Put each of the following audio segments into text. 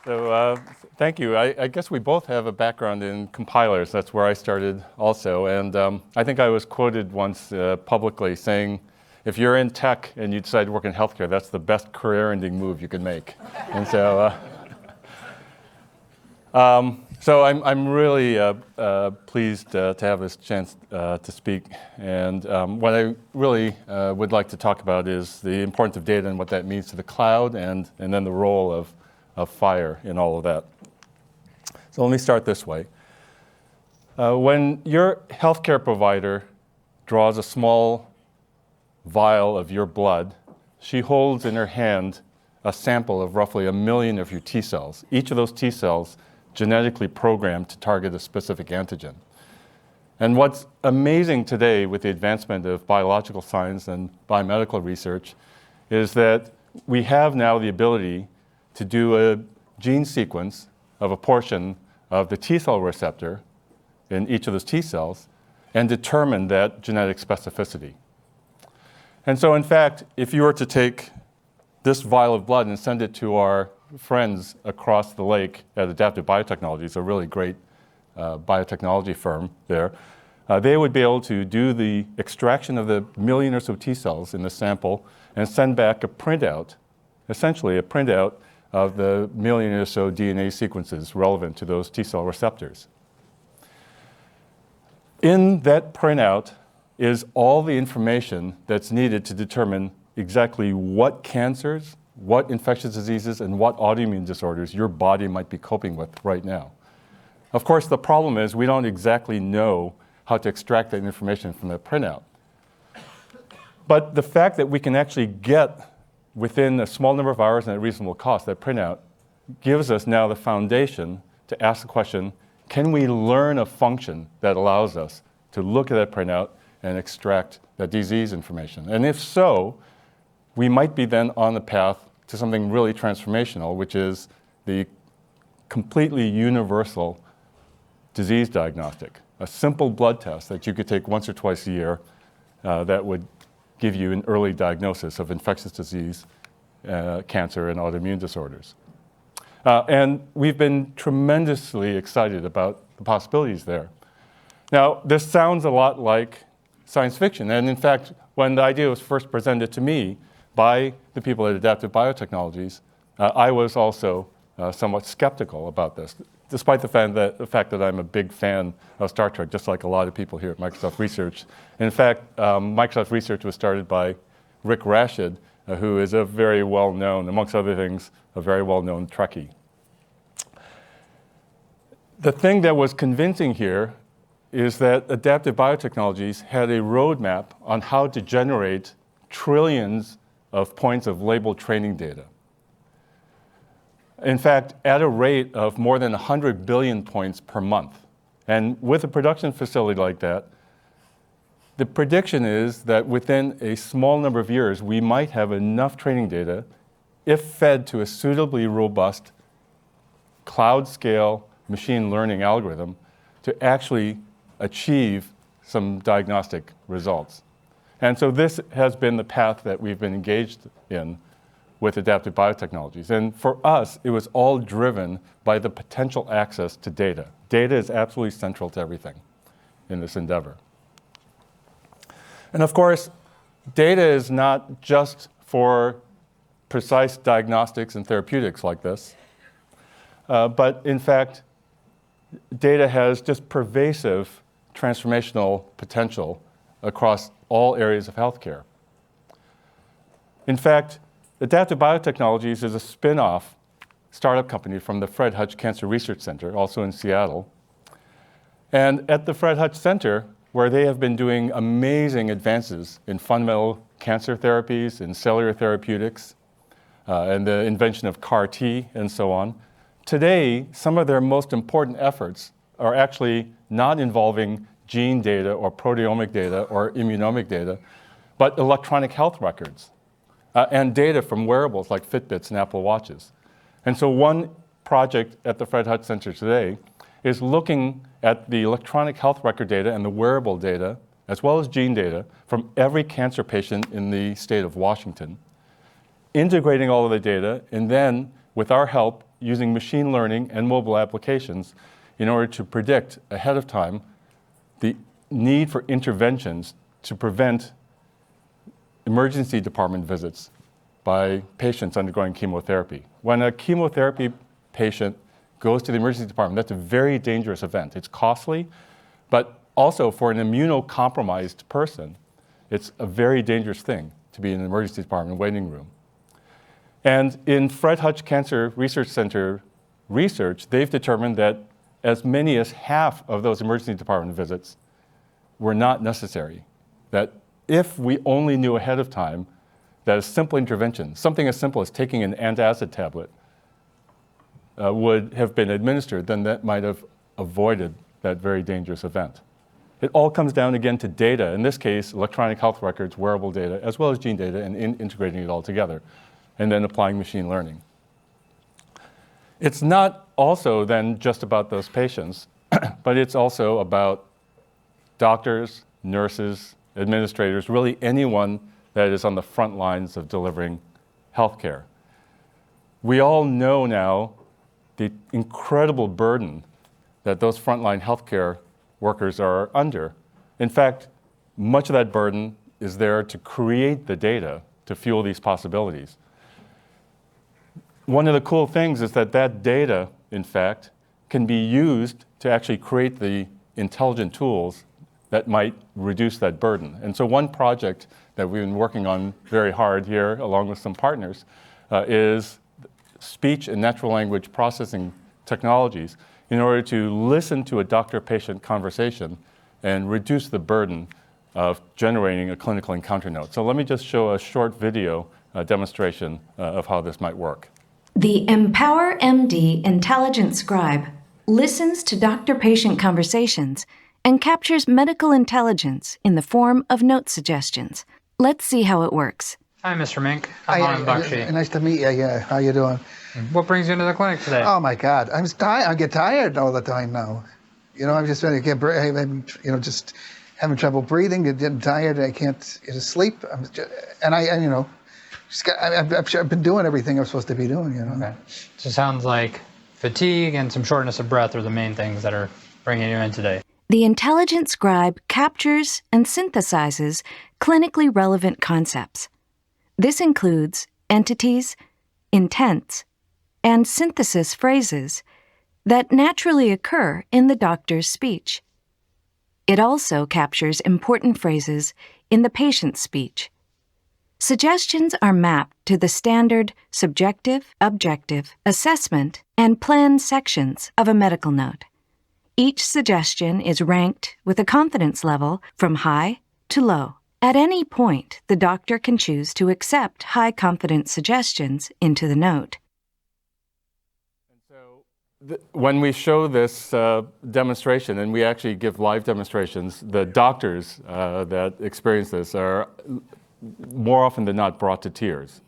So thank you. I guess we both have a background in compilers. That's where I started also. And I think I was quoted once publicly saying, if you're in tech and you decide to work in healthcare, that's the best career-ending move you can make. And so, so I'm really pleased to have this chance to speak. And what I really would like to talk about is the importance of data and what that means to the cloud, and then the role of FHIR in all of that. So let me start this way. When your healthcare provider draws a small vial of your blood, she holds in her hand a sample of roughly 1 million of your T cells. Each of those T cells genetically programmed to target a specific antigen. And what's amazing today with the advancement of biological science and biomedical research is that we have now the ability to do a gene sequence of a portion of the T cell receptor in each of those T cells and determine that genetic specificity. And so in fact, if you were to take this vial of blood and send it to our friends across the lake at Adaptive Biotechnologies, a really great biotechnology firm there, they would be able to do the extraction of the 1 million or so T cells in the sample and send back a printout, essentially a printout of the 1 million or so DNA sequences relevant to those T cell receptors. In that printout is all the information that's needed to determine exactly what cancers, what infectious diseases, and what autoimmune disorders your body might be coping with right now. Of course, the problem is we don't exactly know how to extract that information from that printout. But the fact that we can actually get within a small number of hours and at a reasonable cost that printout gives us now the foundation to ask the question, can we learn a function that allows us to look at that printout and extract that disease information? And if so, we might be then on the path to something really transformational, which is the completely universal disease diagnostic, a simple blood test that you could take once or twice a year that would give you an early diagnosis of infectious disease, cancer, and autoimmune disorders. And we've been tremendously excited about the possibilities there. Now, this sounds a lot like science fiction. And in fact, when the idea was first presented to me by the people at Adaptive Biotechnologies, I was also somewhat skeptical about this, despite the fact that I'm a big fan of Star Trek, just like a lot of people here at Microsoft Research. In fact, Microsoft Research was started by Rick Rashid, who is a very well-known, amongst other things, a very well-known Trekkie. The thing that was convincing here is that Adaptive Biotechnologies had a roadmap on how to generate trillions of points of labeled training data. In fact, at a rate of more than 100 billion points per month. And with a production facility like that, the prediction is that within a small number of years, we might have enough training data, if fed to a suitably robust cloud-scale machine learning algorithm, to actually achieve some diagnostic results. And so this has been the path that we've been engaged in with Adaptive Biotechnologies. And for us, it was all driven by the potential access to data. Data is absolutely central to everything in this endeavor. And of course, data is not just for precise diagnostics and therapeutics like this, but in fact, data has just pervasive transformational potential across all areas of healthcare. In fact, Adaptive Biotechnologies is a spin-off startup company from the Fred Hutch Cancer Research Center, also in Seattle. And at the Fred Hutch Center, where they have been doing amazing advances in fundamental cancer therapies, in cellular therapeutics, and the invention of CAR T and so on, today, some of their most important efforts are actually not involving gene data or proteomic data or immunomic data, but electronic health records and data from wearables like Fitbits and Apple Watches. And so one project at the Fred Hutch Center today is looking at the electronic health record data and the wearable data, as well as gene data, from every cancer patient in the state of Washington, integrating all of the data, and then, with our help, using machine learning and mobile applications in order to predict ahead of time the need for interventions to prevent emergency department visits by patients undergoing chemotherapy. When a chemotherapy patient goes to the emergency department, that's a very dangerous event. It's costly, but also for an immunocompromised person, it's a very dangerous thing to be in an emergency department waiting room. And in Fred Hutch Cancer Research Center research, they've determined that as many as half of those emergency department visits were not necessary. That if we only knew ahead of time that a simple intervention, something as simple as taking an antacid tablet, would have been administered, then that might have avoided that very dangerous event. It all comes down again to data, in this case, electronic health records, wearable data, as well as gene data, and integrating it all together, and then applying machine learning. It's not also then just about those patients, but it's also about doctors, nurses, administrators, really anyone that is on the front lines of delivering healthcare. We all know now the incredible burden that those frontline healthcare workers are under. In fact, much of that burden is there to create the data to fuel these possibilities. One of the cool things is that that data, in fact, can be used to actually create the intelligent tools that might reduce that burden. And so one project that we've been working on very hard here, along with some partners, is speech and natural language processing technologies in order to listen to a doctor-patient conversation and reduce the burden of generating a clinical encounter note. So let me just show a short video demonstration of how this might work. The Empower MD Intelligent Scribe listens to doctor-patient conversations and captures medical intelligence in the form of note suggestions. Let's see how it works. Hi, Mr. Mink. I'm Bakshi. Nice to meet you. Yeah, how you doing? What brings you into the clinic today? Oh my God, I get tired all the time now. You know, I'm just just having trouble breathing, getting tired. I can't sleep. I've been doing everything I'm supposed to be doing. You know. Okay. So it sounds like fatigue and some shortness of breath are the main things that are bringing you in today. The Intelligent Scribe captures and synthesizes clinically relevant concepts. This includes entities, intents, and synthesis phrases that naturally occur in the doctor's speech. It also captures important phrases in the patient's speech. Suggestions are mapped to the standard subjective, objective, assessment, and plan sections of a medical note. Each suggestion is ranked with a confidence level from high to low. At any point, the doctor can choose to accept high-confidence suggestions into the note. And so when we show this demonstration, and we actually give live demonstrations, the doctors that experience this are more often than not brought to tears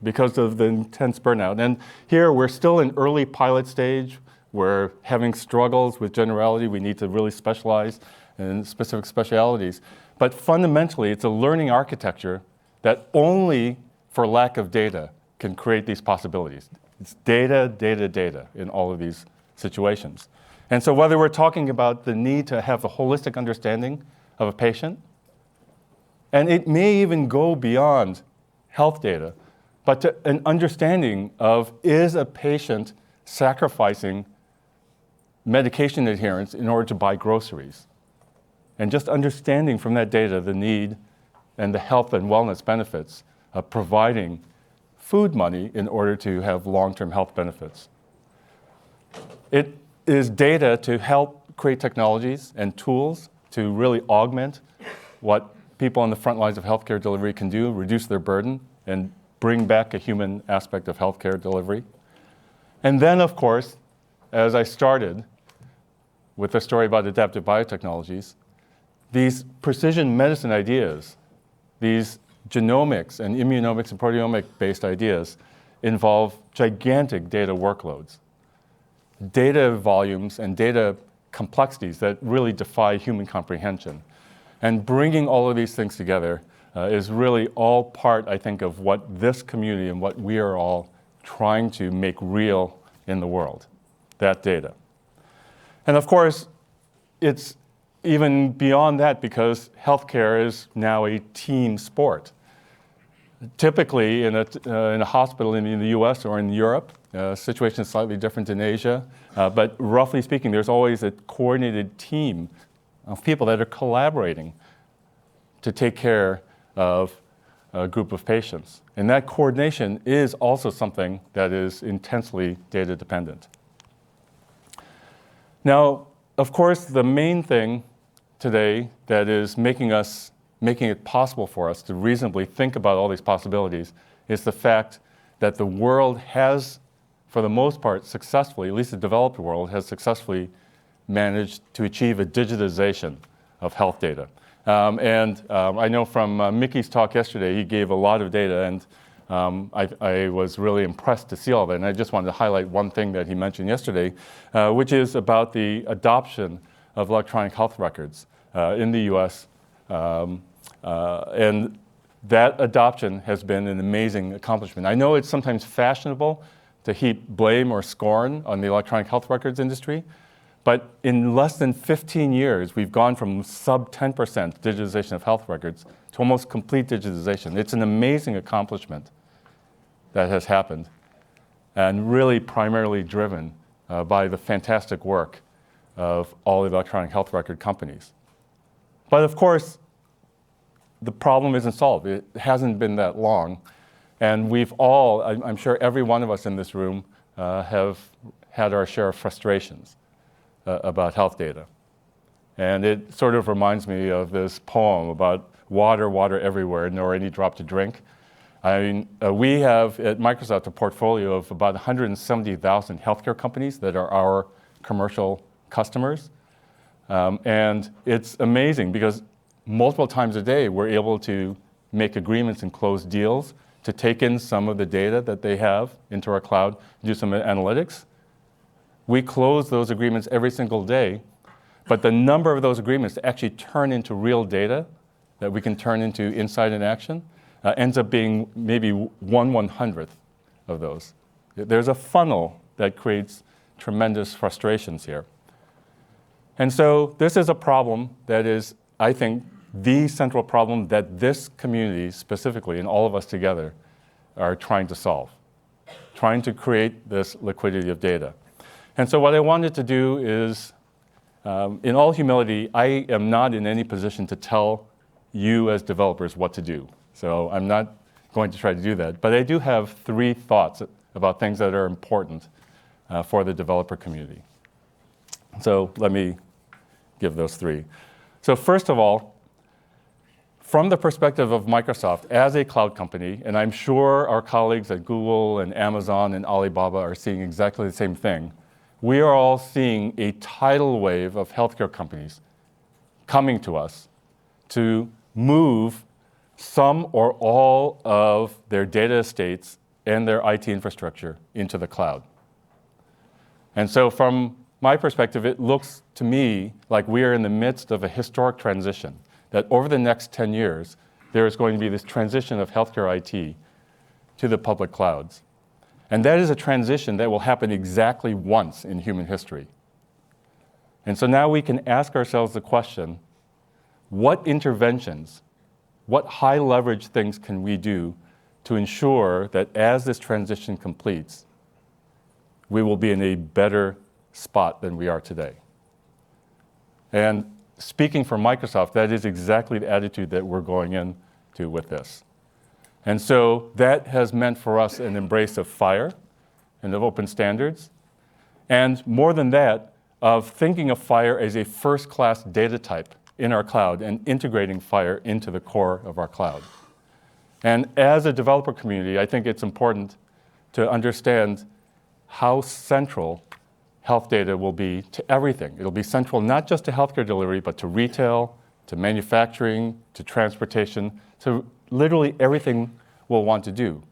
because of the intense burnout. And here we're still in early pilot stage. We're having struggles with generality. We need to really specialize in specific specialities. But fundamentally, it's a learning architecture that only for lack of data can create these possibilities. It's data, data, data in all of these situations. And so whether we're talking about the need to have a holistic understanding of a patient, and it may even go beyond health data, but to an understanding of, is a patient sacrificing medication adherence in order to buy groceries? And just understanding from that data the need and the health and wellness benefits of providing food money in order to have long-term health benefits. It is data to help create technologies and tools to really augment what people on the front lines of healthcare delivery can do, reduce their burden, and bring back a human aspect of healthcare delivery. And then, of course, as I started with the story about adaptive biotechnologies, these precision medicine ideas, these genomics and immunomics and proteomic-based ideas involve gigantic data workloads, data volumes and data complexities that really defy human comprehension. And bringing all of these things together is really all part, I think, of what this community and what we are all trying to make real in the world, that data. And of course, it's even beyond that because healthcare is now a team sport. Typically, in a hospital in the US or in Europe, the situation is slightly different in Asia, but roughly speaking, there's always a coordinated team of people that are collaborating to take care of a group of patients. And that coordination is also something that is intensely data dependent. Now, of course, the main thing today that is making it possible for us to reasonably think about all these possibilities is the fact that the world has, for the most part, successfully, at least the developed world, has successfully managed to achieve a digitization of health data. I know from Mickey's talk yesterday, he gave a lot of data, and I was really impressed to see all that. And I just wanted to highlight one thing that he mentioned yesterday, which is about the adoption of electronic health records in the US. And that adoption has been an amazing accomplishment. I know it's sometimes fashionable to heap blame or scorn on the electronic health records industry, but in less than 15 years, we've gone from sub 10% digitization of health records to almost complete digitization. It's an amazing accomplishment that has happened, and really primarily driven by the fantastic work of all the electronic health record companies. But of course, the problem isn't solved. It hasn't been that long. And we've all, I'm sure every one of us in this room have had our share of frustrations about health data. And it sort of reminds me of this poem about water, water everywhere, nor any drop to drink. I mean, we have at Microsoft a portfolio of about 170,000 healthcare companies that are our commercial customers. And it's amazing because multiple times a day, we're able to make agreements and close deals to take in some of the data that they have into our cloud, do some analytics. We close those agreements every single day, but the number of those agreements to actually turn into real data that we can turn into insight and action ends up being maybe 1/100th of those. There's a funnel that creates tremendous frustrations here. And so this is a problem that is, I think, the central problem that this community specifically, and all of us together, are trying to solve, trying to create this liquidity of data. And so what I wanted to do is, in all humility, I am not in any position to tell you as developers what to do. So I'm not going to try to do that. But I do have 3 thoughts about things that are important for the developer community. So let me give those 3. So first of all, from the perspective of Microsoft as a cloud company, and I'm sure our colleagues at Google and Amazon and Alibaba are seeing exactly the same thing, we are all seeing a tidal wave of healthcare companies coming to us to move some or all of their data estates and their IT infrastructure into the cloud. And so from my perspective, it looks to me like we are in the midst of a historic transition, that over the next 10 years, there is going to be this transition of healthcare IT to the public clouds. And that is a transition that will happen exactly once in human history. And so now we can ask ourselves the question, what interventions, what high leverage things can we do to ensure that as this transition completes, we will be in a better spot than we are today? And speaking for Microsoft, that is exactly the attitude that we're going into with this. And so that has meant for us an embrace of FHIR and of open standards. And more than that, of thinking of FHIR as a first-class data type in our cloud and integrating FHIR into the core of our cloud. And as a developer community, I think it's important to understand how central health data will be to everything. It'll be central not just to healthcare delivery, but to retail, to manufacturing, to transportation, to literally everything we'll want to do.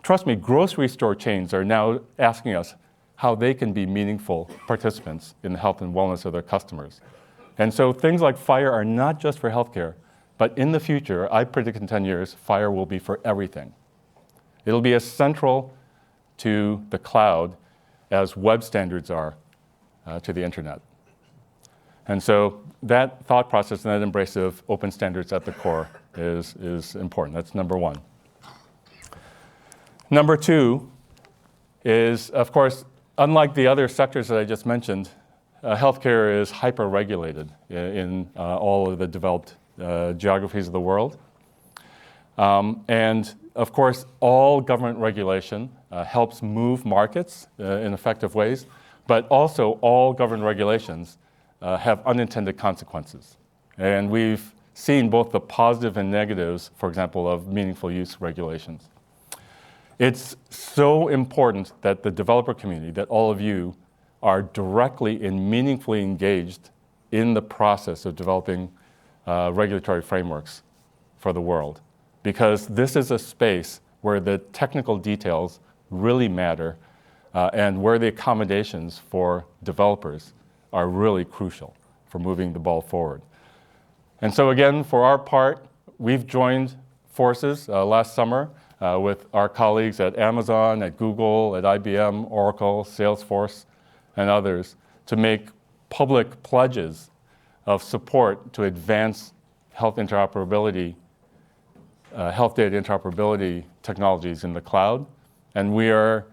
Trust me, grocery store chains are now asking us how they can be meaningful participants in the health and wellness of their customers. And so things like FHIR are not just for healthcare, but in the future, I predict in 10 years, FHIR will be for everything. It'll be a central to the cloud as web standards are to the internet. And so that thought process and that embrace of open standards at the core is important. That's number one. Number two is, of course, unlike the other sectors that I just mentioned, healthcare is hyper-regulated in all of the developed geographies of the world. And of course, all government regulation helps move markets in effective ways, but also all government regulations have unintended consequences. And we've seen both the positive and negatives, for example, of meaningful use regulations. It's so important that the developer community, that all of you are directly and meaningfully engaged in the process of developing regulatory frameworks for the world. Because this is a space where the technical details really matter and where the accommodations for developers are really crucial for moving the ball forward. And so again, for our part, we've joined forces last summer with our colleagues at Amazon, at Google, at IBM, Oracle, Salesforce, and others to make public pledges of support to advance health interoperability, health data interoperability technologies in the cloud. And we are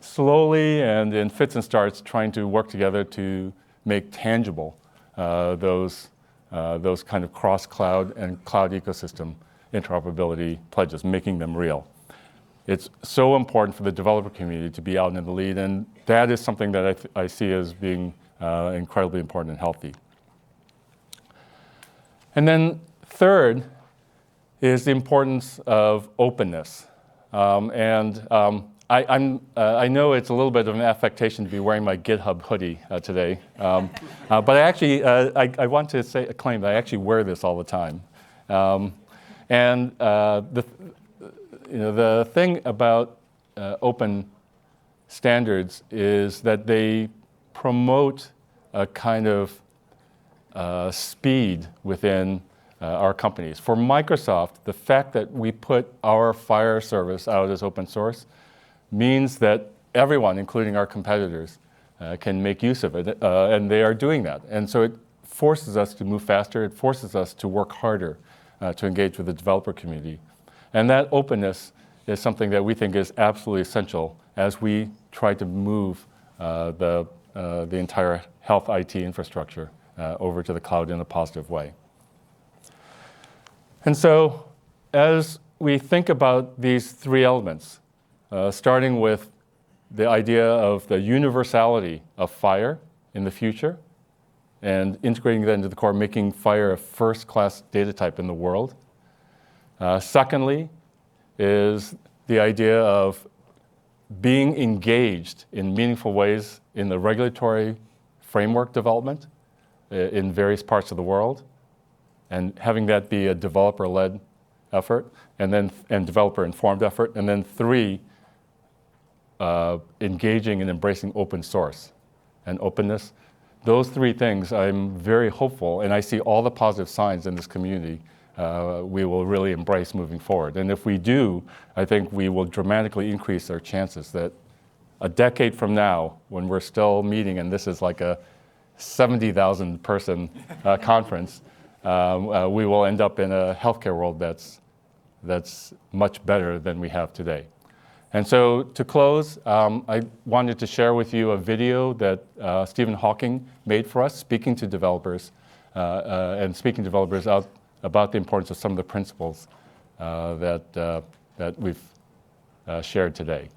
slowly and in fits and starts trying to work together to make tangible those kind of cross-cloud and cloud ecosystem interoperability pledges, making them real. It's so important for the developer community to be out in the lead, and that is something that I see as being incredibly important and healthy. And then third is the importance of openness. I know it's a little bit of an affectation to be wearing my GitHub hoodie today, but I want to claim that I actually wear this all the time. The thing about open standards is that they promote a kind of speed within our companies. For Microsoft, the fact that we put our Fire service out as open source means that everyone, including our competitors, can make use of it, and they are doing that. And so it forces us to move faster, it forces us to work harder to engage with the developer community. And that openness is something that we think is absolutely essential as we try to move the entire health IT infrastructure over to the cloud in a positive way. And so as we think about these three elements, starting with the idea of the universality of Fire in the future and integrating that into the core, making Fire a first-class data type in the world. Secondly is the idea of being engaged in meaningful ways in the regulatory framework development in various parts of the world, and having that be a developer-led effort, and developer-informed effort. And then three, engaging and embracing open source and openness. Those three things, I'm very hopeful, and I see all the positive signs in this community, we will really embrace moving forward. And if we do, I think we will dramatically increase our chances that a decade from now, when we're still meeting, and this is like a 70,000 person conference, we will end up in a healthcare world that's much better than we have today. And so to close, I wanted to share with you a video that Stephen Hawking made for us, speaking to developers out about the importance of some of the principles that we've shared today.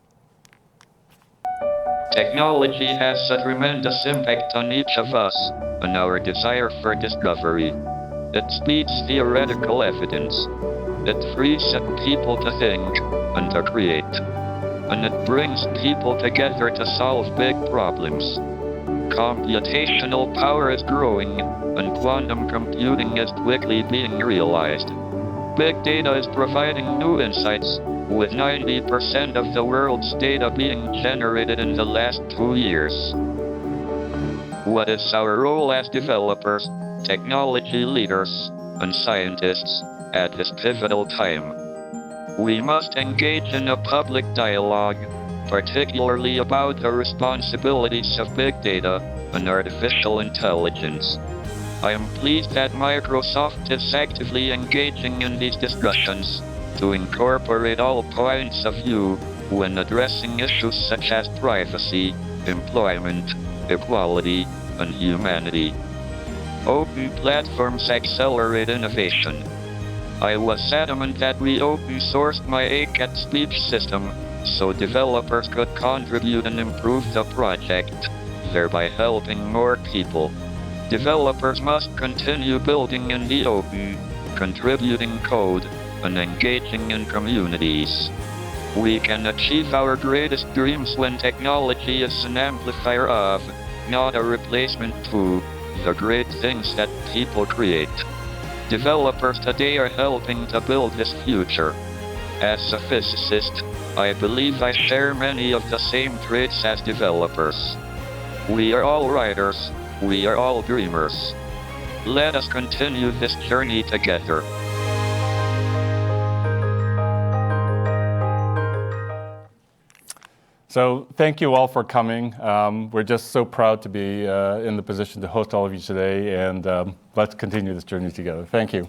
Technology has a tremendous impact on each of us and our desire for discovery. It speeds theoretical evidence. It frees people to think and to create. And it brings people together to solve big problems. Computational power is growing, and quantum computing is quickly being realized. Big data is providing new insights, with 90% of the world's data being generated in the last 2 years. What is our role as developers, technology leaders, and scientists at this pivotal time? We must engage in a public dialogue, particularly about the responsibilities of big data and artificial intelligence. I am pleased that Microsoft is actively engaging in these discussions to incorporate all points of view when addressing issues such as privacy, employment, equality, and humanity. Open platforms accelerate innovation. I was adamant that we open-sourced my ACAT speech system so developers could contribute and improve the project, thereby helping more people. Developers must continue building in the open, contributing code, and engaging in communities. We can achieve our greatest dreams when technology is an amplifier of, not a replacement to, the great things that people create. Developers today are helping to build this future. As a physicist, I believe I share many of the same traits as developers. We are all writers. We are all dreamers. Let us continue this journey together. So thank you all for coming. We're just so proud to be in the position to host all of you today, and let's continue this journey together. Thank you.